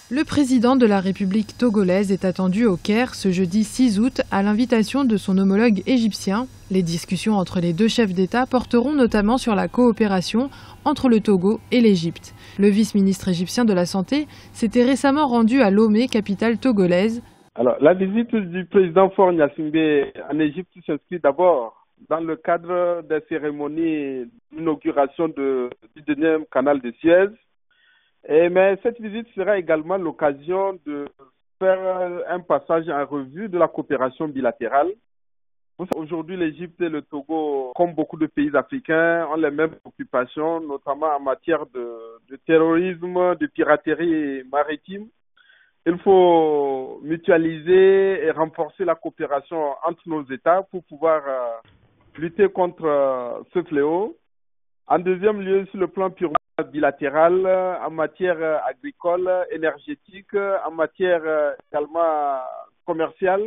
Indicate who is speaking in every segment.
Speaker 1: Le président de la République togolaise est attendu au Caire ce jeudi 6 août à l'invitation de son homologue égyptien. Les discussions entre les deux chefs d'État porteront notamment sur la coopération entre le Togo et l'Égypte. Le vice-ministre égyptien de la Santé s'était récemment rendu à Lomé, capitale togolaise.
Speaker 2: Alors, la visite du président Faure Gnassingbé en Égypte s'inscrit d'abord dans le cadre des cérémonies d'inauguration du deuxième canal de Suez. Mais cette visite sera également l'occasion de faire un passage en revue de la coopération bilatérale. Aujourd'hui, l'Égypte et le Togo, comme beaucoup de pays africains, ont les mêmes préoccupations, notamment en matière de terrorisme, de piraterie maritime. Il faut mutualiser et renforcer la coopération entre nos États pour pouvoir lutter contre ce fléau. En deuxième lieu, sur le plan purement bilatéral, en matière agricole, énergétique, en matière également commerciale,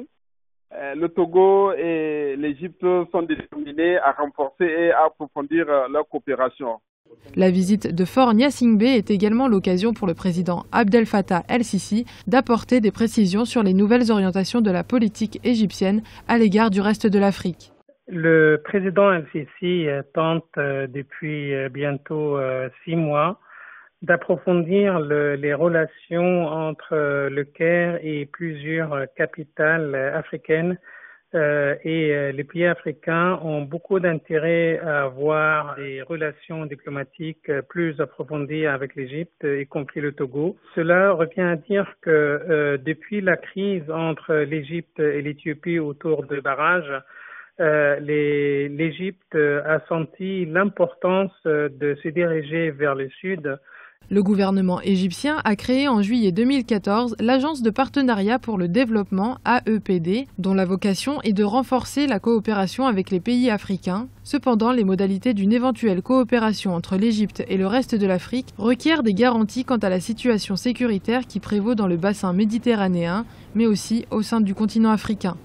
Speaker 2: le Togo et l'Égypte sont déterminés à renforcer et à approfondir leur coopération.
Speaker 1: La visite de Faure Gnassingbé est également l'occasion pour le président Abdel Fattah el-Sisi d'apporter des précisions sur les nouvelles orientations de la politique égyptienne à l'égard du reste de l'Afrique.
Speaker 3: Le président el-Sisi tente depuis bientôt 6 mois d'approfondir les relations entre le Caire et plusieurs capitales africaines. Et les pays africains ont beaucoup d'intérêt à avoir des relations diplomatiques plus approfondies avec l'Égypte, y compris le Togo. Cela revient à dire que depuis la crise entre l'Égypte et l'Éthiopie autour de barrages, l'Égypte a senti l'importance de se diriger vers le sud.
Speaker 1: Le gouvernement égyptien a créé en juillet 2014 l'Agence de partenariat pour le développement AEPD, dont la vocation est de renforcer la coopération avec les pays africains. Cependant, les modalités d'une éventuelle coopération entre l'Égypte et le reste de l'Afrique requièrent des garanties quant à la situation sécuritaire qui prévaut dans le bassin méditerranéen, mais aussi au sein du continent africain.